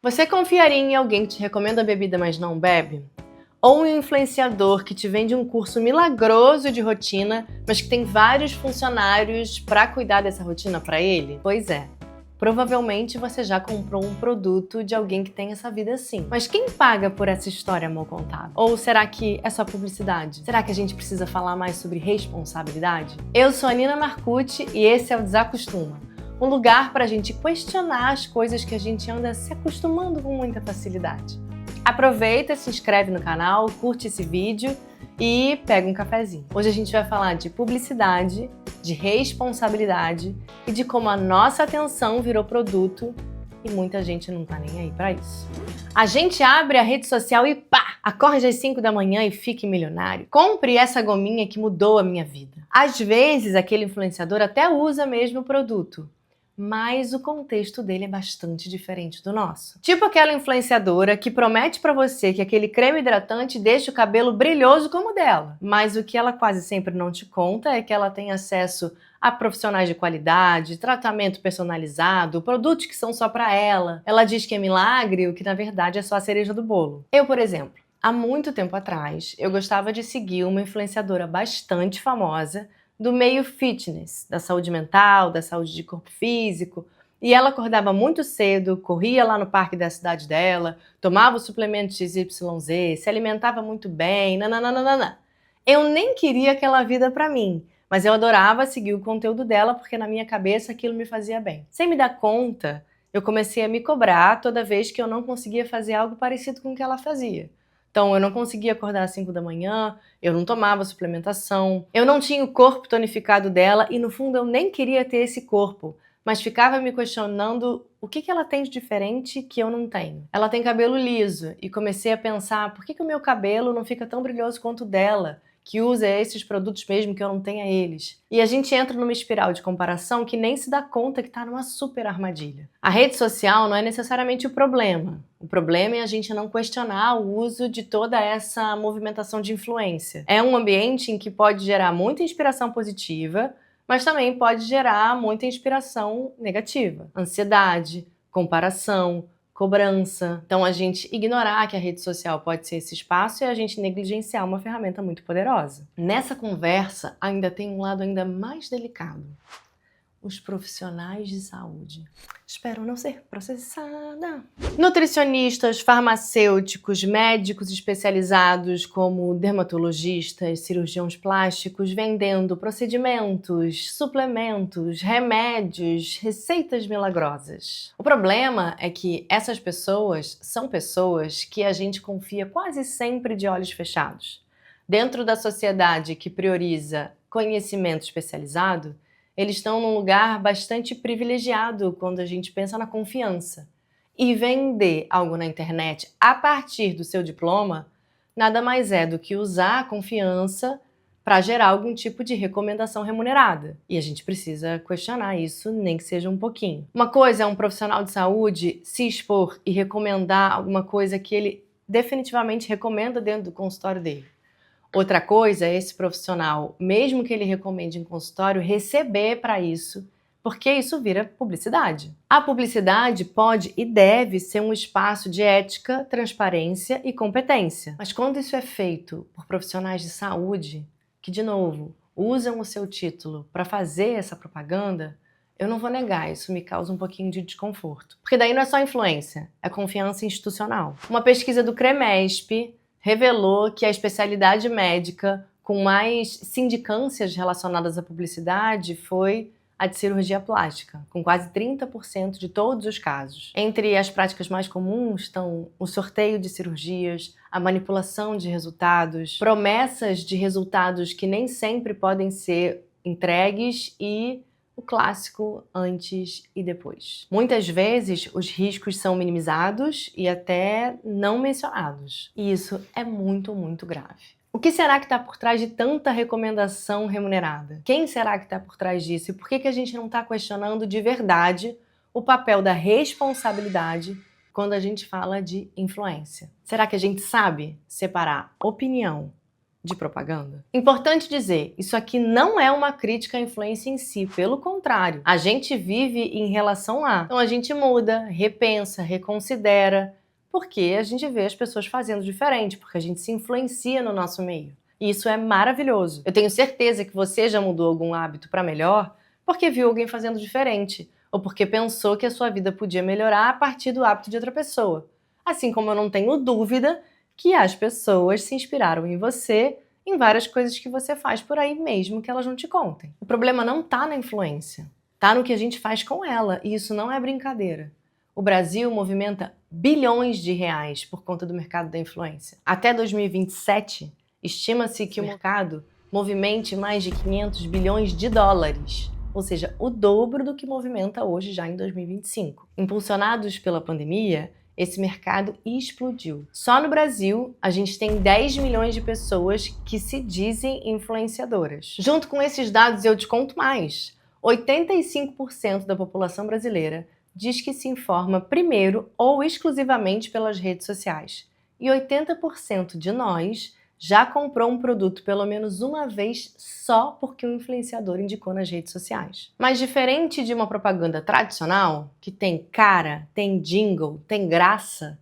Você confiaria em alguém que te recomenda bebida, mas não bebe? Ou um influenciador que te vende um curso milagroso de rotina, mas que tem vários funcionários para cuidar dessa rotina para ele? Pois é. Provavelmente você já comprou um produto de alguém que tem essa vida assim. Mas quem paga por essa história mal contada? Ou será que é só publicidade? Será que a gente precisa falar mais sobre responsabilidade? Eu sou a Nina Marcucci e esse é o Desacostuma. Um lugar para a gente questionar as coisas que a gente anda se acostumando com muita facilidade. Aproveita, se inscreve no canal, curte esse vídeo e pega um cafezinho. Hoje a gente vai falar de publicidade, de responsabilidade e de como a nossa atenção virou produto e muita gente não tá nem aí para isso. A gente abre a rede social e pá! Acorde às 5 da manhã e fique milionário. Compre essa gominha que mudou a minha vida. Às vezes aquele influenciador até usa mesmo o produto, mas o contexto dele é bastante diferente do nosso. Tipo aquela influenciadora que promete pra você que aquele creme hidratante deixa o cabelo brilhoso como o dela, mas o que ela quase sempre não te conta é que ela tem acesso a profissionais de qualidade, tratamento personalizado, produtos que são só pra ela. Ela diz que é milagre, o que na verdade é só a cereja do bolo. Eu, por exemplo, há muito tempo atrás, eu gostava de seguir uma influenciadora bastante famosa do meio fitness, da saúde mental, da saúde de corpo físico, e ela acordava muito cedo, corria lá no parque da cidade dela, tomava o suplemento XYZ, se alimentava muito bem, nananana. Eu nem queria aquela vida pra mim, mas eu adorava seguir o conteúdo dela porque na minha cabeça aquilo me fazia bem. Sem me dar conta, eu comecei a me cobrar toda vez que eu não conseguia fazer algo parecido com o que ela fazia. Então, eu não conseguia acordar às 5 da manhã, eu não tomava suplementação, eu não tinha o corpo tonificado dela e, no fundo, eu nem queria ter esse corpo, mas ficava me questionando o que ela tem de diferente que eu não tenho. Ela tem cabelo liso e comecei a pensar por que o meu cabelo não fica tão brilhoso quanto o dela, que usa esses produtos mesmo que eu não tenha eles. E a gente entra numa espiral de comparação que nem se dá conta que está numa super armadilha. A rede social não é necessariamente o problema. O problema é a gente não questionar o uso de toda essa movimentação de influência. É um ambiente em que pode gerar muita inspiração positiva, mas também pode gerar muita inspiração negativa. Ansiedade, comparação, cobrança. Então a gente ignorar que a rede social pode ser esse espaço e a gente negligenciar uma ferramenta muito poderosa. Nessa conversa ainda tem um lado ainda mais delicado. Os profissionais de saúde. Espero não ser processada. Nutricionistas, farmacêuticos, médicos especializados como dermatologistas, cirurgiões plásticos vendendo procedimentos, suplementos, remédios, receitas milagrosas. O problema é que essas pessoas são pessoas que a gente confia quase sempre de olhos fechados. Dentro da sociedade que prioriza conhecimento especializado, eles estão num lugar bastante privilegiado quando a gente pensa na confiança. E vender algo na internet a partir do seu diploma nada mais é do que usar a confiança para gerar algum tipo de recomendação remunerada. E a gente precisa questionar isso, nem que seja um pouquinho. Uma coisa é um profissional de saúde se expor e recomendar alguma coisa que ele definitivamente recomenda dentro do consultório dele. Outra coisa é esse profissional, mesmo que ele recomende em consultório, receber para isso, porque isso vira publicidade. A publicidade pode e deve ser um espaço de ética, transparência e competência. Mas quando isso é feito por profissionais de saúde, que, de novo, usam o seu título para fazer essa propaganda, eu não vou negar, isso me causa um pouquinho de desconforto. Porque daí não é só influência, é confiança institucional. Uma pesquisa do CREMESP revelou que a especialidade médica com mais sindicâncias relacionadas à publicidade foi a de cirurgia plástica, com quase 30% de todos os casos. Entre as práticas mais comuns estão o sorteio de cirurgias, a manipulação de resultados, promessas de resultados que nem sempre podem ser entregues e o clássico antes e depois. Muitas vezes os riscos são minimizados e até não mencionados. E isso é muito, muito grave. O que será que está por trás de tanta recomendação remunerada? Quem será que está por trás disso? E por que a gente não está questionando de verdade o papel da responsabilidade quando a gente fala de influência? Será que a gente sabe separar opinião de propaganda? Importante dizer, isso aqui não é uma crítica à influência em si, pelo contrário, a gente vive em relação a. Então a gente muda, repensa, reconsidera, porque a gente vê as pessoas fazendo diferente, porque a gente se influencia no nosso meio. E isso é maravilhoso. Eu tenho certeza que você já mudou algum hábito para melhor porque viu alguém fazendo diferente, ou porque pensou que a sua vida podia melhorar a partir do hábito de outra pessoa. Assim como eu não tenho dúvida que as pessoas se inspiraram em você em várias coisas que você faz por aí mesmo que elas não te contem. O problema não tá na influência, tá no que a gente faz com ela, e isso não é brincadeira. O Brasil movimenta bilhões de reais por conta do mercado da influência. Até 2027, estima-se que o mercado movimente mais de 500 bilhões de dólares, ou seja, o dobro do que movimenta hoje já em 2025. Impulsionados pela pandemia, esse mercado explodiu. Só no Brasil, a gente tem 10 milhões de pessoas que se dizem influenciadoras. Junto com esses dados, eu te conto mais. 85% da população brasileira diz que se informa primeiro ou exclusivamente pelas redes sociais. E 80% de nós já comprou um produto pelo menos uma vez só porque o influenciador indicou nas redes sociais. Mas diferente de uma propaganda tradicional, que tem cara, tem jingle, tem graça,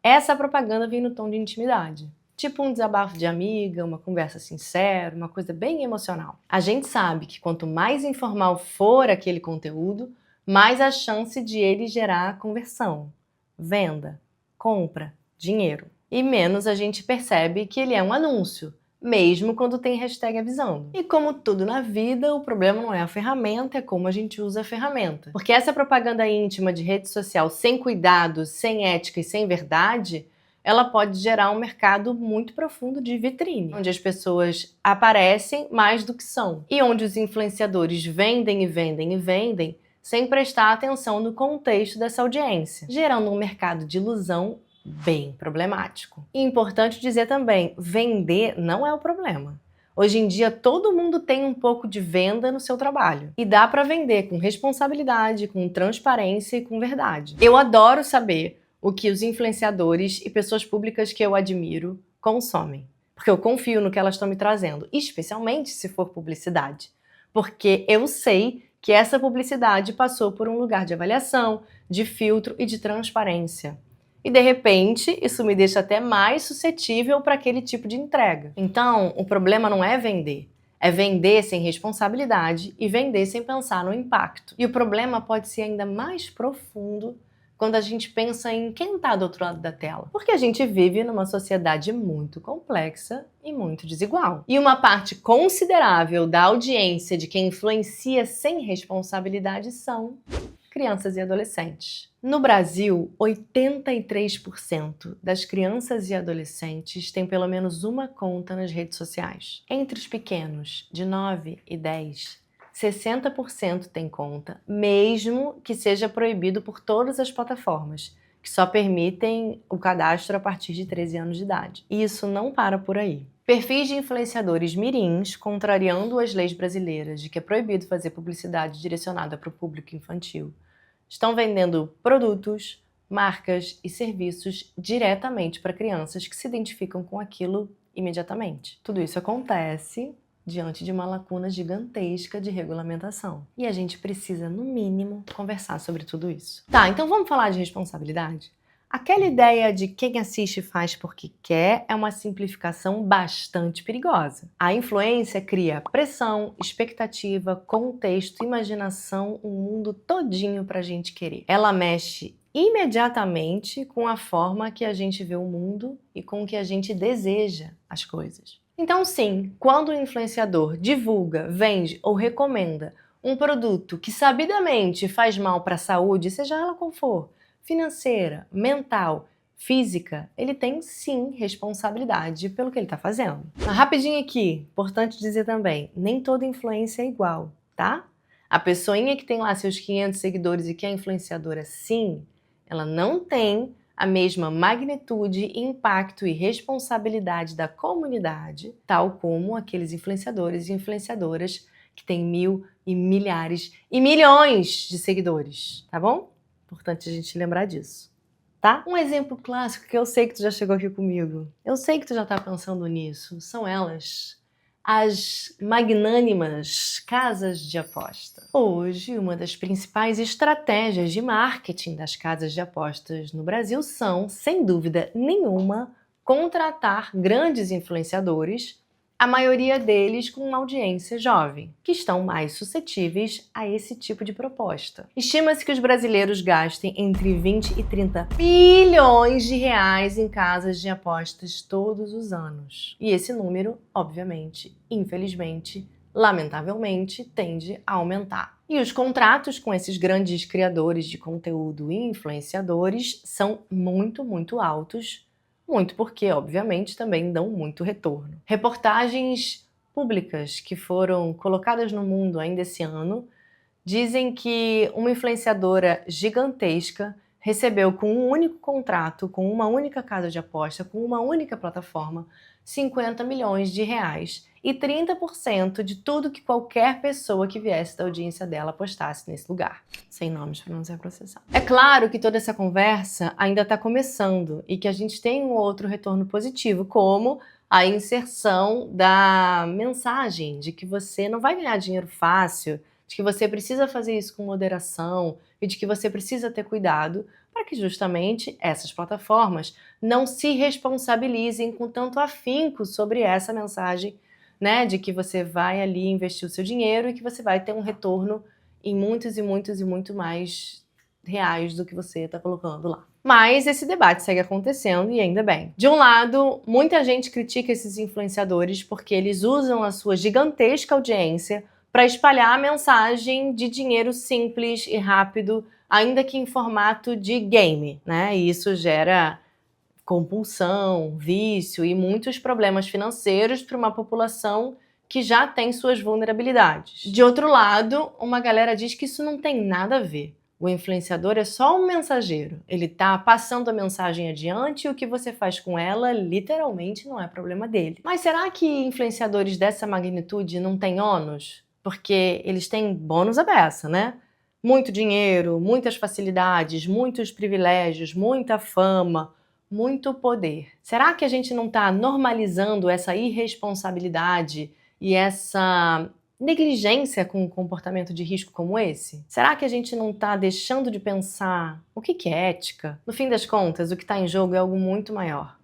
essa propaganda vem no tom de intimidade. Tipo um desabafo de amiga, uma conversa sincera, uma coisa bem emocional. A gente sabe que quanto mais informal for aquele conteúdo, mais a chance de ele gerar conversão, venda, compra, dinheiro. E menos a gente percebe que ele é um anúncio, mesmo quando tem hashtag avisando. E como tudo na vida, o problema não é a ferramenta, é como a gente usa a ferramenta. Porque essa propaganda íntima de rede social sem cuidado, sem ética e sem verdade, ela pode gerar um mercado muito profundo de vitrine, onde as pessoas aparecem mais do que são. E onde os influenciadores vendem e vendem e vendem, sem prestar atenção no contexto dessa audiência, gerando um mercado de ilusão bem problemático. E importante dizer também, vender não é o problema. Hoje em dia todo mundo tem um pouco de venda no seu trabalho. E dá para vender com responsabilidade, com transparência e com verdade. Eu adoro saber o que os influenciadores e pessoas públicas que eu admiro consomem. Porque eu confio no que elas estão me trazendo, especialmente se for publicidade. Porque eu sei que essa publicidade passou por um lugar de avaliação, de filtro e de transparência. E de repente, isso me deixa até mais suscetível para aquele tipo de entrega. Então, o problema não é vender sem responsabilidade e vender sem pensar no impacto. E o problema pode ser ainda mais profundo quando a gente pensa em quem está do outro lado da tela. Porque a gente vive numa sociedade muito complexa e muito desigual. E uma parte considerável da audiência de quem influencia sem responsabilidade são crianças e adolescentes. No Brasil, 83% das crianças e adolescentes têm pelo menos uma conta nas redes sociais. Entre os pequenos, de 9 e 10, 60% têm conta, mesmo que seja proibido por todas as plataformas, que só permitem o cadastro a partir de 13 anos de idade. E isso não para por aí. Perfis de influenciadores mirins, contrariando as leis brasileiras de que é proibido fazer publicidade direcionada para o público infantil, estão vendendo produtos, marcas e serviços diretamente para crianças que se identificam com aquilo imediatamente. Tudo isso acontece diante de uma lacuna gigantesca de regulamentação. E a gente precisa, no mínimo, conversar sobre tudo isso. Tá, então vamos falar de responsabilidade? Aquela ideia de quem assiste faz porque quer é uma simplificação bastante perigosa. A influência cria pressão, expectativa, contexto, imaginação, um mundo todinho pra gente querer. Ela mexe imediatamente com a forma que a gente vê o mundo e com que a gente deseja as coisas. Então sim, quando o influenciador divulga, vende ou recomenda um produto que sabidamente faz mal para a saúde, seja ela qual for, financeira, mental, física, ele tem sim responsabilidade pelo que ele está fazendo. Mas rapidinho aqui, importante dizer também, nem toda influência é igual, tá? A pessoinha que tem lá seus 500 seguidores e que é influenciadora sim, ela não tem a mesma magnitude, impacto e responsabilidade da comunidade, tal como aqueles influenciadores e influenciadoras que têm 1.000 e milhares e milhões de seguidores, tá bom? Importante a gente lembrar disso. tá? Um exemplo clássico que eu sei que tu já chegou aqui comigo, eu sei que tu já tá pensando nisso, são elas, as magnânimas casas de aposta. Hoje, uma das principais estratégias de marketing das casas de apostas no Brasil são, sem dúvida nenhuma, contratar grandes influenciadores, a maioria deles com uma audiência jovem, que estão mais suscetíveis a esse tipo de proposta. Estima-se que os brasileiros gastem entre 20 e 30 bilhões de reais em casas de apostas todos os anos. E esse número, obviamente, infelizmente, lamentavelmente, tende a aumentar. E os contratos com esses grandes criadores de conteúdo e influenciadores são muito altos, muito porque, obviamente, também dão muito retorno. Reportagens públicas que foram colocadas no mundo ainda esse ano dizem que uma influenciadora gigantesca recebeu com um único contrato, com uma única casa de aposta, com uma única plataforma, 50 milhões de reais e 30% de tudo que qualquer pessoa que viesse da audiência dela apostasse nesse lugar. Sem nomes para não ser processado. É claro que toda essa conversa ainda está começando e que a gente tem um outro retorno positivo, como a inserção da mensagem de que você não vai ganhar dinheiro fácil, de que você precisa fazer isso com moderação e de que você precisa ter cuidado para que justamente essas plataformas não se responsabilizem com tanto afinco sobre essa mensagem, né, de que você vai ali investir o seu dinheiro e que você vai ter um retorno em muitos e muito mais reais do que você está colocando lá. Mas esse debate segue acontecendo e ainda bem. De um lado, muita gente critica esses influenciadores porque eles usam a sua gigantesca audiência para espalhar a mensagem de dinheiro simples e rápido, ainda que em formato de game, né? E isso gera compulsão, vício e muitos problemas financeiros para uma população que já tem suas vulnerabilidades. De outro lado, uma galera diz que isso não tem nada a ver. O influenciador é só um mensageiro. Ele tá passando a mensagem adiante e o que você faz com ela, literalmente, não é problema dele. Mas será que influenciadores dessa magnitude não têm ônus? Porque eles têm bônus à beça, né? Muito dinheiro, muitas facilidades, muitos privilégios, muita fama, muito poder. Será que a gente não está normalizando essa irresponsabilidade e essa negligência com um comportamento de risco como esse? Será que a gente não está deixando de pensar o que é ética? No fim das contas, o que está em jogo é algo muito maior.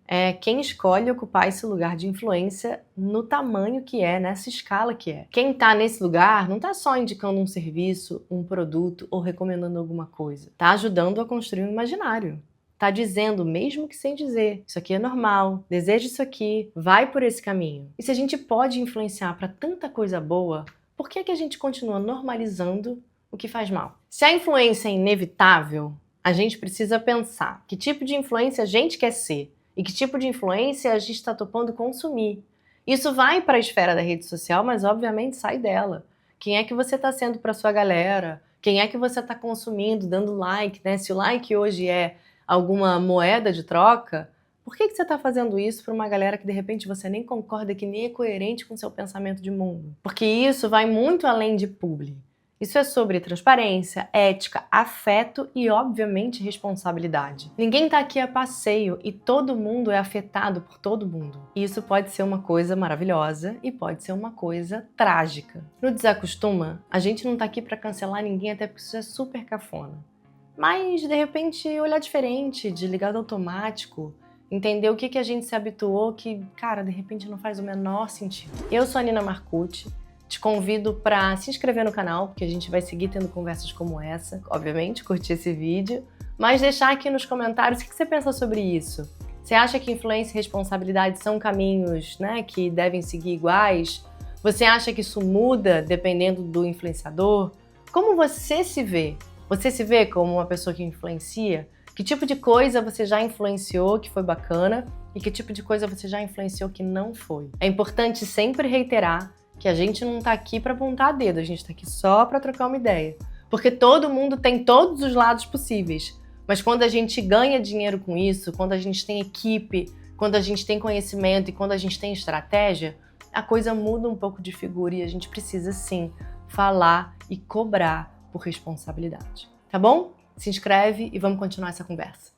É quem escolhe ocupar esse lugar de influência no tamanho que é, nessa escala que é. Quem está nesse lugar não está só indicando um serviço, um produto ou recomendando alguma coisa. Está ajudando a construir um imaginário. Tá dizendo, mesmo que sem dizer, isso aqui é normal, deseja isso aqui, vai por esse caminho. E se a gente pode influenciar para tanta coisa boa, por que a gente continua normalizando o que faz mal? Se a influência é inevitável, a gente precisa pensar que tipo de influência a gente quer ser e que tipo de influência a gente está topando consumir. Isso vai para a esfera da rede social, mas obviamente sai dela. Quem é que você está sendo para sua galera? Quem é que você está consumindo, dando like, né? Se o like hoje é alguma moeda de troca, por que você está fazendo isso para uma galera que de repente você nem concorda, que nem é coerente com o seu pensamento de mundo? Porque isso vai muito além de publi. Isso é sobre transparência, ética, afeto e, obviamente, responsabilidade. Ninguém está aqui a passeio e todo mundo é afetado por todo mundo. E isso pode ser uma coisa maravilhosa e pode ser uma coisa trágica. No Desacostuma, a gente não está aqui para cancelar ninguém, até porque isso é super cafona. Mas, de repente, olhar diferente, desligar do automático, entender o que a gente se habituou que, cara, de repente não faz o menor sentido. Eu sou a Nina Marcucci, te convido para se inscrever no canal, porque a gente vai seguir tendo conversas como essa. Obviamente, curtir esse vídeo, mas deixar aqui nos comentários o que você pensa sobre isso. Você acha que influência e responsabilidade são caminhos, né, que devem seguir iguais? Você acha que isso muda dependendo do influenciador? Como você se vê? Você se vê como uma pessoa que influencia? Que tipo de coisa você já influenciou que foi bacana e que tipo de coisa você já influenciou que não foi? É importante sempre reiterar que a gente não tá aqui para apontar dedo, a gente tá aqui só para trocar uma ideia. Porque todo mundo tem todos os lados possíveis. Mas quando a gente ganha dinheiro com isso, quando a gente tem equipe, quando a gente tem conhecimento e quando a gente tem estratégia, a coisa muda um pouco de figura e a gente precisa sim falar e cobrar por responsabilidade. Tá bom? Se inscreve e vamos continuar essa conversa.